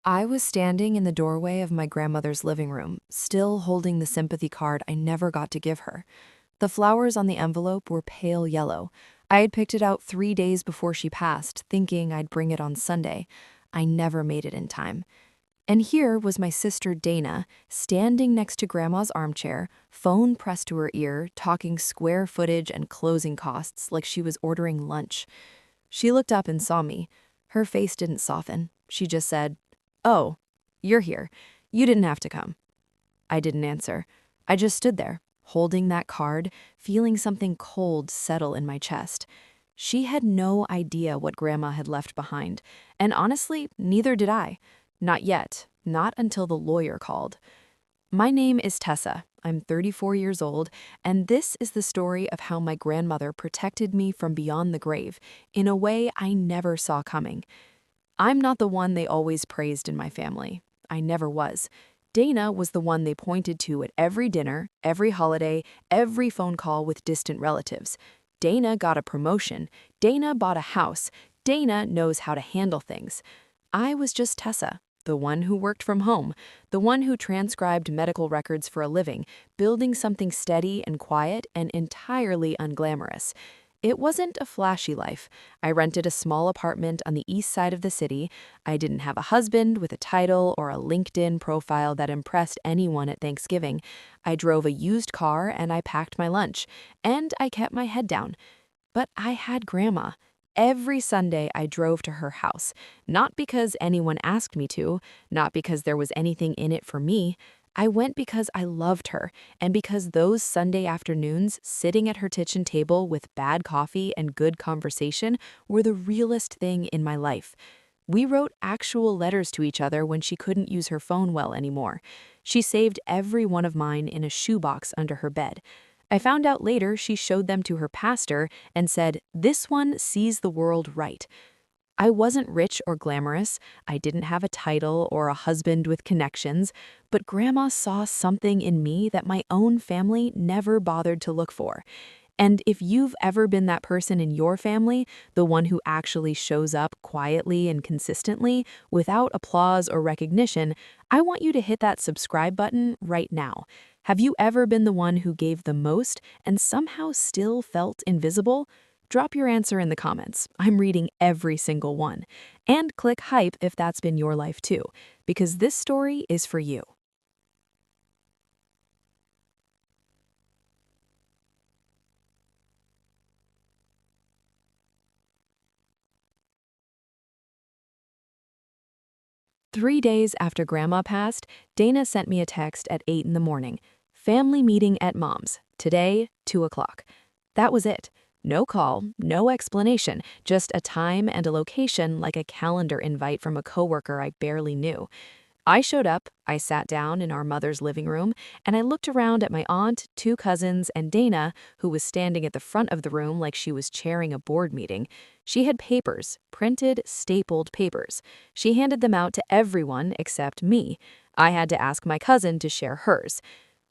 I was standing in the doorway of my grandmother's living room, still holding the sympathy card I never got to give her. The flowers on the envelope were pale yellow. I had picked it out 3 days before she passed, thinking I'd bring it on Sunday. I never made it in time. And here was my sister Dana, standing next to Grandma's armchair, phone pressed to her ear, talking square footage and closing costs like she was ordering lunch. She looked up and saw me. Her face didn't soften. She just said, "Oh, you're here. You didn't have to come." I didn't answer. I just stood there, holding that card, feeling something cold settle in my chest. She had no idea what Grandma had left behind, and honestly, neither did I. Not yet, not until the lawyer called. My name is Tessa. I'm 34 years old, and this is the story of how my grandmother protected me from beyond the grave in a way I never saw coming. I'm not the one they always praised in my family. I never was. Dana was the one they pointed to at every dinner, every holiday, every phone call with distant relatives. Dana got a promotion. Dana bought a house. Dana knows how to handle things. I was just Tessa, the one who worked from home, the one who transcribed medical records for a living, building something steady and quiet and entirely unglamorous. It wasn't a flashy life. I rented a small apartment on the east side of the city. I didn't have a husband with a title or a LinkedIn profile that impressed anyone at Thanksgiving. I drove a used car and I packed my lunch. And I kept my head down. But I had Grandma. Every Sunday I drove to her house, not because anyone asked me to, not because there was anything in it for me. I went because I loved her, and because those Sunday afternoons sitting at her kitchen table with bad coffee and good conversation were the realest thing in my life. We wrote actual letters to each other when she couldn't use her phone well anymore. She saved every one of mine in a shoebox under her bed. I found out later she showed them to her pastor and said, "This one sees the world right." I wasn't rich or glamorous. I didn't have a title or a husband with connections, but Grandma saw something in me that my own family never bothered to look for. And if you've ever been that person in your family, the one who actually shows up quietly and consistently, without applause or recognition, I want you to hit that subscribe button right now. Have you ever been the one who gave the most and somehow still felt invisible? Drop your answer in the comments. I'm reading every single one. And click hype if that's been your life too, because this story is for you. 3 days after Grandma passed, Dana sent me a text at 8 in the morning. Family meeting at Mom's. Today, 2 o'clock. That was it. No call, no explanation, just a time and a location like a calendar invite from a coworker I barely knew. I showed up, I sat down in our mother's living room, and I looked around at my aunt, two cousins, and Dana, who was standing at the front of the room like she was chairing a board meeting. She had papers, printed, stapled papers. She handed them out to everyone except me. I had to ask my cousin to share hers.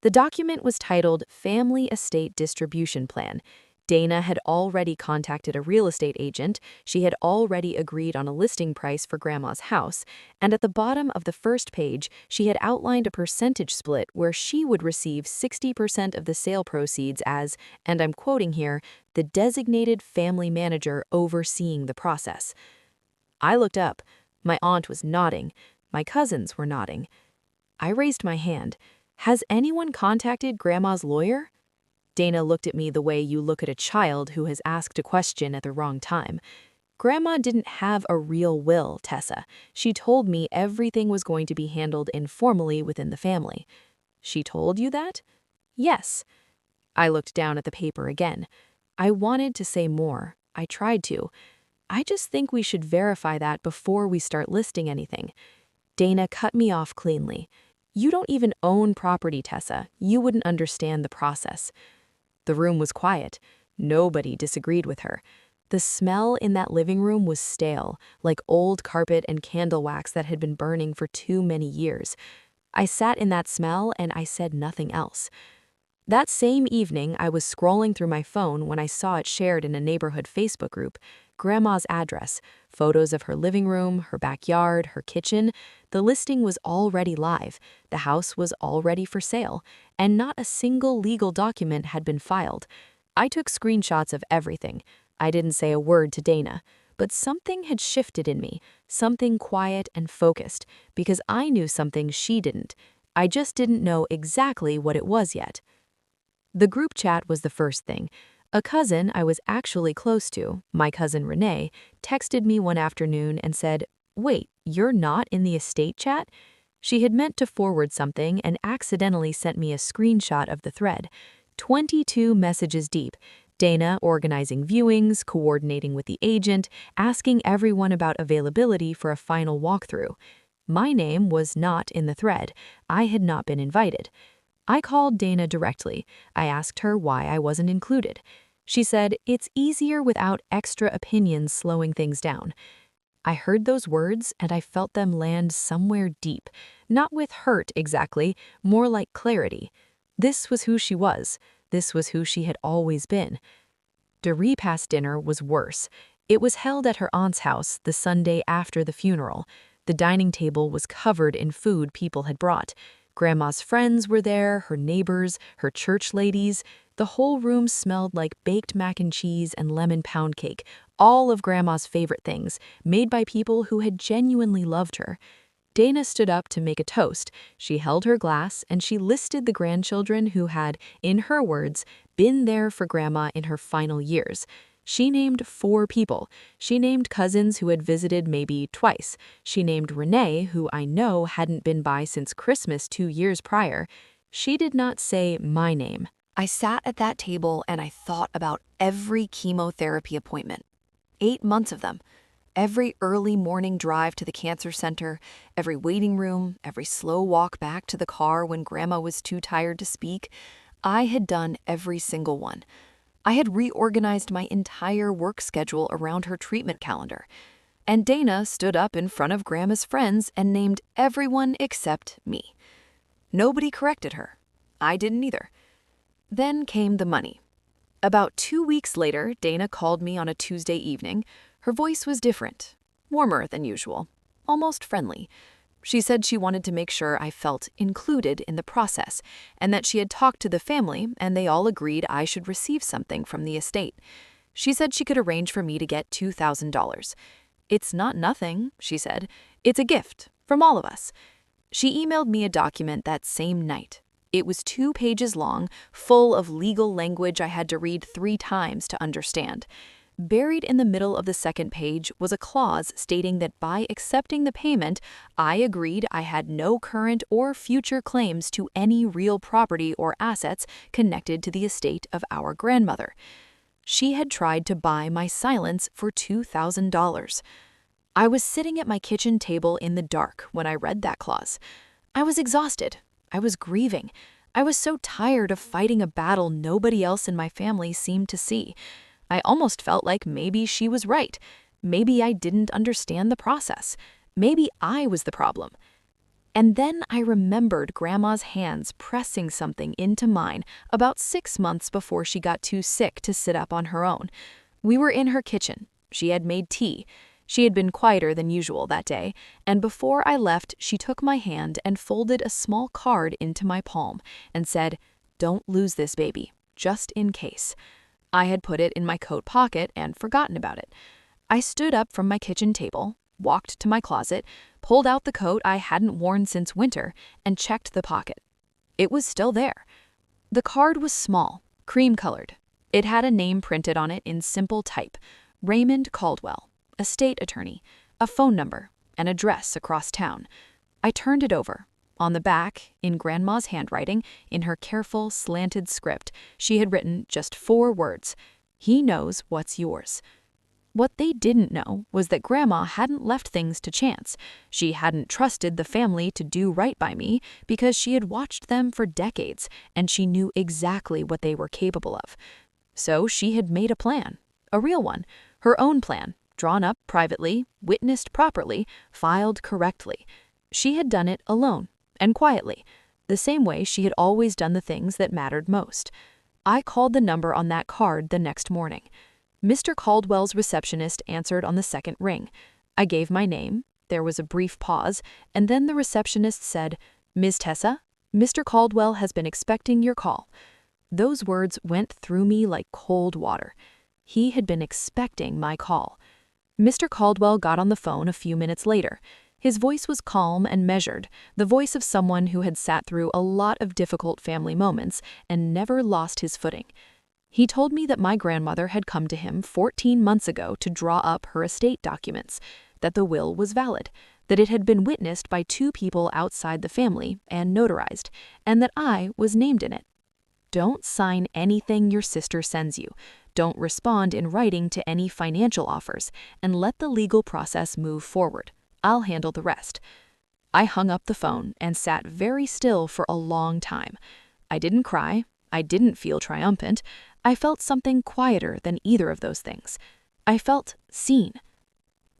The document was titled Family Estate Distribution Plan. Dana had already contacted a real estate agent, she had already agreed on a listing price for Grandma's house, and at the bottom of the first page, she had outlined a percentage split where she would receive 60% of the sale proceeds as, and I'm quoting here, the designated family manager overseeing the process. I looked up. My aunt was nodding. My cousins were nodding. I raised my hand. Has anyone contacted Grandma's lawyer? Dana looked at me the way you look at a child who has asked a question at the wrong time. Grandma didn't have a real will, Tessa. She told me everything was going to be handled informally within the family. She told you that? Yes. I looked down at the paper again. I wanted to say more. I tried to. I just think we should verify that before we start listing anything. Dana cut me off cleanly. You don't even own property, Tessa. You wouldn't understand the process. The room was quiet. Nobody disagreed with her. The smell in that living room was stale, like old carpet and candle wax that had been burning for too many years. I sat in that smell and I said nothing else. That same evening, I was scrolling through my phone when I saw it shared in a neighborhood Facebook group. Grandma's address, photos of her living room, her backyard, her kitchen. The listing was already live, the house was already for sale, and not a single legal document had been filed. I took screenshots of everything. I didn't say a word to Dana, but something had shifted in me, something quiet and focused, because I knew something she didn't. I just didn't know exactly what it was yet. The group chat was the first thing. A cousin I was actually close to, my cousin Renee, texted me one afternoon and said, "Wait, you're not in the estate chat?" She had meant to forward something and accidentally sent me a screenshot of the thread. 22 messages deep. Dana organizing viewings, coordinating with the agent, asking everyone about availability for a final walkthrough. My name was not in the thread. I had not been invited. I called Dana directly. I asked her why I wasn't included. She said, "It's easier without extra opinions slowing things down." I heard those words and I felt them land somewhere deep, not with hurt exactly, more like clarity. This was who she was. This was who she had always been. The repast dinner was worse. It was held at her aunt's house the Sunday after the funeral. The dining table was covered in food people had brought. Grandma's friends were there, her neighbors, her church ladies. The whole room smelled like baked mac and cheese and lemon pound cake, all of Grandma's favorite things, made by people who had genuinely loved her. Dana stood up to make a toast. She held her glass and she listed the grandchildren who had, in her words, been there for Grandma in her final years. She named 4 people. She named cousins who had visited maybe twice. She named Renee, who I know hadn't been by since Christmas 2 years prior. She did not say my name. I sat at that table and I thought about every chemotherapy appointment. 8 months of them. Every early morning drive to the cancer center, every waiting room, every slow walk back to the car when Grandma was too tired to speak. I had done every single one. I had reorganized my entire work schedule around her treatment calendar. And Dana stood up in front of Grandma's friends and named everyone except me. Nobody corrected her. I didn't either. Then came the money. About 2 weeks later, Dana called me on a Tuesday evening. Her voice was different, warmer than usual, almost friendly. She said she wanted to make sure I felt included in the process, and that she had talked to the family and they all agreed I should receive something from the estate. She said she could arrange for me to get $2,000. "It's not nothing," she said. "It's a gift from all of us." She emailed me a document that same night. It was 2 pages long, full of legal language I had to read 3 times to understand. Buried in the middle of the second page was a clause stating that by accepting the payment, I agreed I had no current or future claims to any real property or assets connected to the estate of our grandmother. She had tried to buy my silence for $2,000. I was sitting at my kitchen table in the dark when I read that clause. I was exhausted. I was grieving. I was so tired of fighting a battle nobody else in my family seemed to see. I almost felt like maybe she was right. Maybe I didn't understand the process. Maybe I was the problem. And then I remembered Grandma's hands pressing something into mine about 6 months before she got too sick to sit up on her own. We were in her kitchen. She had made tea. She had been quieter than usual that day, and before I left, she took my hand and folded a small card into my palm and said, "Don't lose this baby, just in case." I had put it in my coat pocket and forgotten about it. I stood up from my kitchen table, walked to my closet, pulled out the coat I hadn't worn since winter, and checked the pocket. It was still there. The card was small, cream-colored. It had a name printed on it in simple type, Raymond Caldwell, estate attorney, a phone number, an address across town. I turned it over. On the back, in Grandma's handwriting, in her careful, slanted script, she had written just 4 words, "He knows what's yours." What they didn't know was that Grandma hadn't left things to chance. She hadn't trusted the family to do right by me because she had watched them for decades and she knew exactly what they were capable of. So she had made a plan, a real one, her own plan, drawn up privately, witnessed properly, filed correctly. She had done it alone and quietly, the same way she had always done the things that mattered most. I called the number on that card the next morning. Mr. Caldwell's receptionist answered on the second ring. I gave my name. There was a brief pause, and then the receptionist said, "Ms. Tessa, Mr. Caldwell has been expecting your call." Those words went through me like cold water. He had been expecting my call. Mr. Caldwell got on the phone a few minutes later. His voice was calm and measured, the voice of someone who had sat through a lot of difficult family moments and never lost his footing. He told me that my grandmother had come to him 14 months ago to draw up her estate documents, that the will was valid, that it had been witnessed by 2 people outside the family and notarized, and that I was named in it. Don't sign anything your sister sends you. Don't respond in writing to any financial offers, and let the legal process move forward. I'll handle the rest. I hung up the phone and sat very still for a long time. I didn't cry. I didn't feel triumphant. I felt something quieter than either of those things. I felt seen.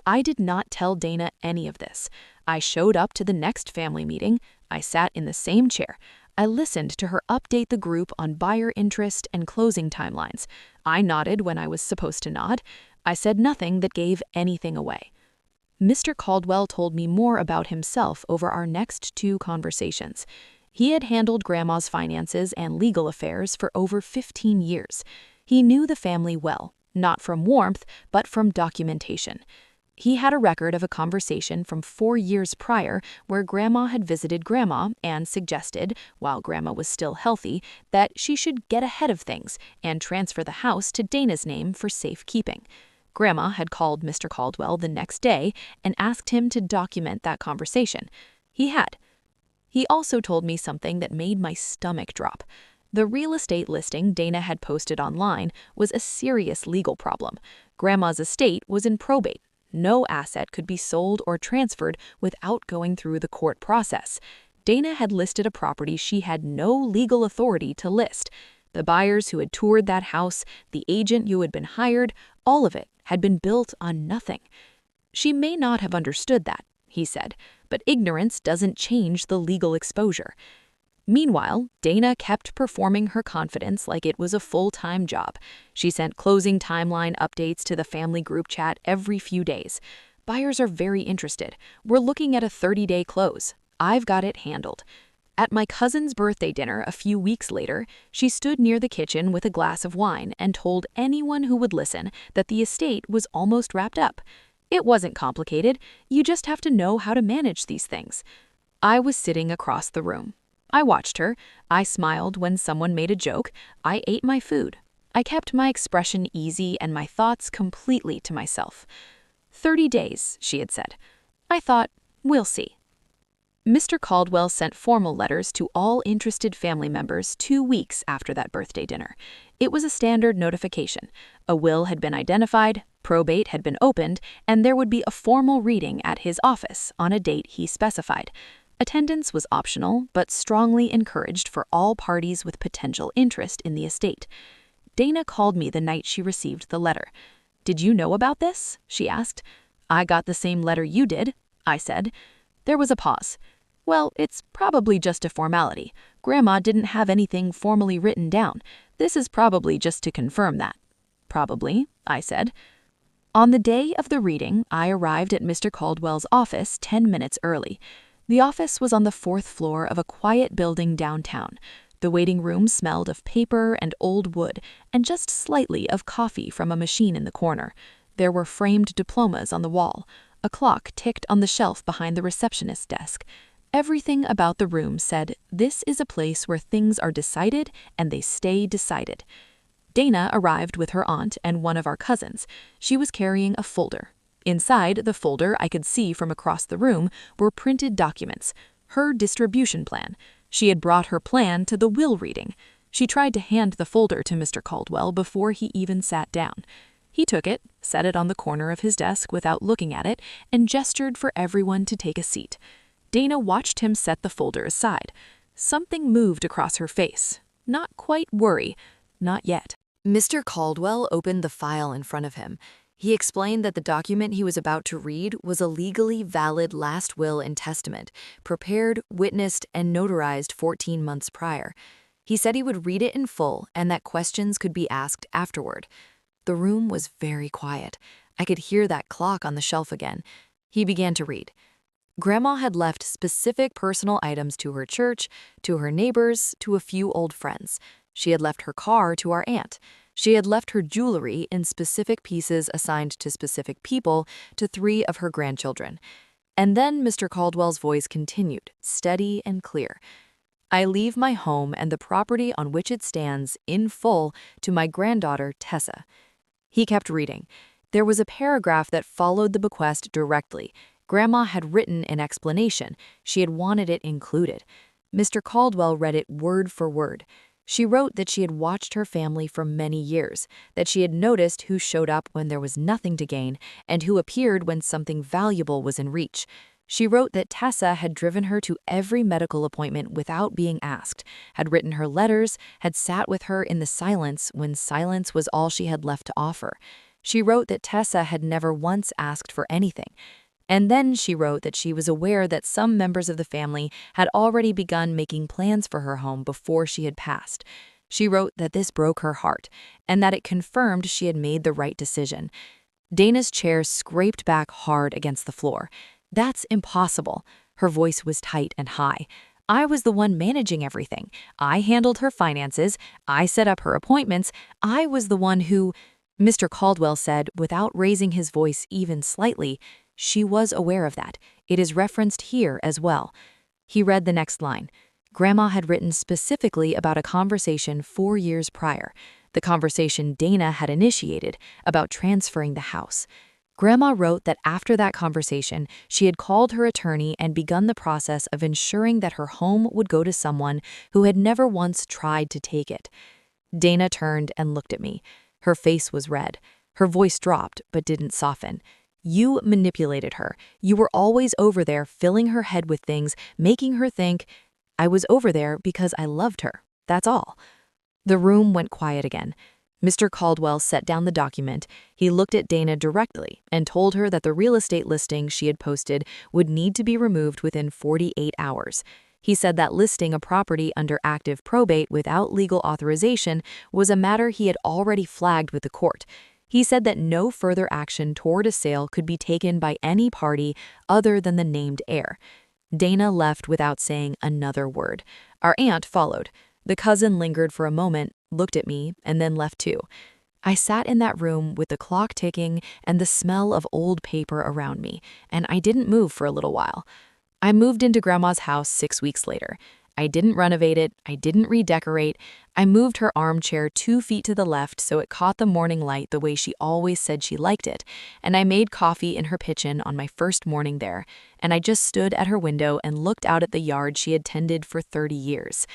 I did not tell Dana any of this. I showed up to the next family meeting. I sat in the same chair. I listened to her update the group on buyer interest and closing timelines. I nodded when I was supposed to nod. I said nothing that gave anything away. Mr. Caldwell told me more about himself over our next 2 conversations. He had handled Grandma's finances and legal affairs for over 15 years. He knew the family well, not from warmth, but from documentation. He had a record of a conversation from 4 years prior where Grandma had visited Grandma and suggested, while Grandma was still healthy, that she should get ahead of things and transfer the house to Dana's name for safekeeping. Grandma had called Mr. Caldwell the next day and asked him to document that conversation. He had. He also told me something that made my stomach drop. The real estate listing Dana had posted online was a serious legal problem. Grandma's estate was in probate. No asset could be sold or transferred without going through the court process. Dana had listed a property she had no legal authority to list. The buyers who had toured that house, the agent who had been hired, all of it had been built on nothing. She may not have understood that, he said, but ignorance doesn't change the legal exposure. Meanwhile, Dana kept performing her confidence like it was a full-time job. She sent closing timeline updates to the family group chat every few days. Buyers are very interested. We're looking at a 30-day close. I've got it handled. At my cousin's birthday dinner a few weeks later, she stood near the kitchen with a glass of wine and told anyone who would listen that the estate was almost wrapped up. It wasn't complicated. You just have to know how to manage these things. I was sitting across the room. I watched her. I smiled when someone made a joke. I ate my food. I kept my expression easy and my thoughts completely to myself. 30 days, she had said. I thought, we'll see. Mr. Caldwell sent formal letters to all interested family members 2 weeks after that birthday dinner. It was a standard notification. A will had been identified, probate had been opened, and there would be a formal reading at his office on a date he specified. Attendance was optional, but strongly encouraged for all parties with potential interest in the estate. Dana called me the night she received the letter. "Did you know about this?" she asked. "I got the same letter you did," I said. There was a pause. "Well, it's probably just a formality. Grandma didn't have anything formally written down. This is probably just to confirm that." "Probably," I said. On the day of the reading, I arrived at Mr. Caldwell's office 10 minutes early. The office was on the 4th floor of a quiet building downtown. The waiting room smelled of paper and old wood, and just slightly of coffee from a machine in the corner. There were framed diplomas on the wall. A clock ticked on the shelf behind the receptionist's desk. Everything about the room said, this is a place where things are decided and they stay decided. Dana arrived with her aunt and one of our cousins. She was carrying a folder. Inside the folder, I could see from across the room, were printed documents. Her distribution plan. She had brought her plan to the will reading. She tried to hand the folder to Mr. Caldwell before he even sat down. He took it, set it on the corner of his desk without looking at it, and gestured for everyone to take a seat. Dana watched him set the folder aside. Something moved across her face. Not quite worry. Not yet. Mr. Caldwell opened the file in front of him. He explained that the document he was about to read was a legally valid last will and testament, prepared, witnessed, and notarized 14 months prior. He said he would read it in full and that questions could be asked afterward. The room was very quiet. I could hear that clock on the shelf again. He began to read. Grandma had left specific personal items to her church, to her neighbors, to a few old friends. She had left her car to our aunt. She had left her jewelry in specific pieces assigned to specific people to 3 of her grandchildren. And then Mr. Caldwell's voice continued, steady and clear. I leave my home and the property on which it stands in full to my granddaughter, Tessa. He kept reading. There was a paragraph that followed the bequest directly. Grandma had written an explanation. She had wanted it included. Mr. Caldwell read it word for word. She wrote that she had watched her family for many years, that she had noticed who showed up when there was nothing to gain and who appeared when something valuable was in reach. She wrote that Tessa had driven her to every medical appointment without being asked, had written her letters, had sat with her in the silence when silence was all she had left to offer. She wrote that Tessa had never once asked for anything. And then she wrote that she was aware that some members of the family had already begun making plans for her home before she had passed. She wrote that this broke her heart, and that it confirmed she had made the right decision. Dana's chair scraped back hard against the floor. That's impossible. Her voice was tight and high. I was the one managing everything. I handled her finances. I set up her appointments. I was the one who... Mr. Caldwell said, without raising his voice even slightly, she was aware of that. It is referenced here as well. He read the next line. Grandma had written specifically about a conversation 4 years prior, the conversation Dana had initiated about transferring the house. Grandma wrote that after that conversation, she had called her attorney and begun the process of ensuring that her home would go to someone who had never once tried to take it. Dana turned and looked at me. Her face was red. Her voice dropped, but didn't soften. You manipulated her. You were always over there filling her head with things, making her think, I was over there because I loved her. That's all. The room went quiet again. Mr. Caldwell set down the document. He looked at Dana directly and told her that the real estate listing she had posted would need to be removed within 48 hours. He said that listing a property under active probate without legal authorization was a matter he had already flagged with the court. He said that no further action toward a sale could be taken by any party other than the named heir. Dana left without saying another word. Our aunt followed. The cousin lingered for a moment, looked at me, and then left too. I sat in that room with the clock ticking and the smell of old paper around me, and I didn't move for a little while. I moved into Grandma's house 6 weeks later. I didn't renovate it. I didn't redecorate. I moved her armchair 2 feet to the left so it caught the morning light the way she always said she liked it, and I made coffee in her kitchen on my first morning there, and I just stood at her window and looked out at the yard she had tended for 30 years.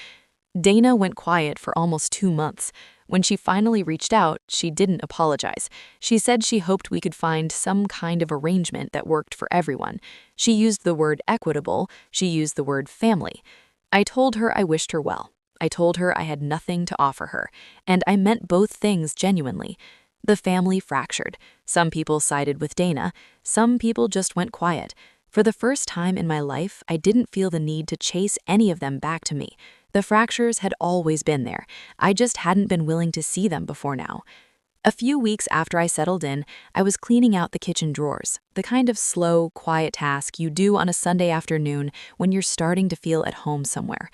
Dana went quiet for almost 2 months. When she finally reached out, she didn't apologize. She said she hoped we could find some kind of arrangement that worked for everyone. She used the word equitable. She used the word family. I told her I wished her well. I told her I had nothing to offer her, and I meant both things genuinely. The family fractured. Some people sided with Dana. Some people just went quiet. For the first time in my life, I didn't feel the need to chase any of them back to me. The fractures had always been there. I just hadn't been willing to see them before now. A few weeks after I settled in, I was cleaning out the kitchen drawers, the kind of slow, quiet task you do on a Sunday afternoon when you're starting to feel at home somewhere.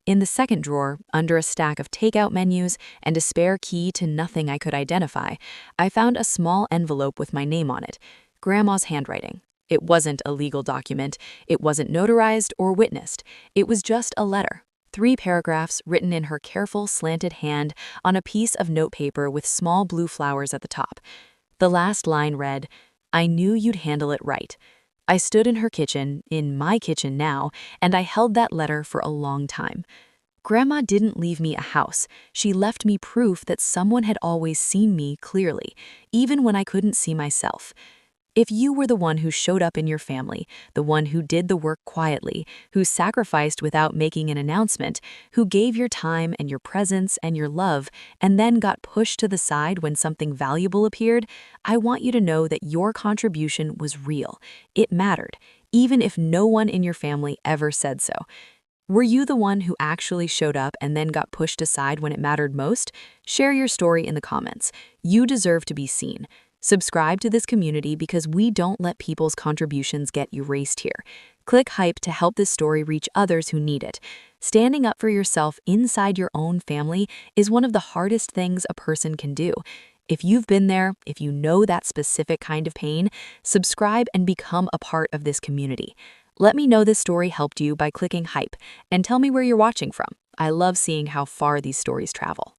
In the second drawer, under a stack of takeout menus and a spare key to nothing I could identify, I found a small envelope with my name on it, Grandma's handwriting. It wasn't a legal document. It wasn't notarized or witnessed. It was just a letter. 3 paragraphs written in her careful, slanted hand on a piece of notepaper with small blue flowers at the top. The last line read, I knew you'd handle it right. I stood in her kitchen, in my kitchen now, and I held that letter for a long time. Grandma didn't leave me a house. She left me proof that someone had always seen me clearly, even when I couldn't see myself. If you were the one who showed up in your family, the one who did the work quietly, who sacrificed without making an announcement, who gave your time and your presence and your love, and then got pushed to the side when something valuable appeared, I want you to know that your contribution was real. It mattered, even if no one in your family ever said so. Were you the one who actually showed up and then got pushed aside when it mattered most? Share your story in the comments. You deserve to be seen. Subscribe to this community because we don't let people's contributions get erased here. Click hype to help this story reach others who need it. Standing up for yourself inside your own family is one of the hardest things a person can do. If you've been there, if you know that specific kind of pain, subscribe and become a part of this community. Let me know this story helped you by clicking hype and tell me where you're watching from. I love seeing how far these stories travel.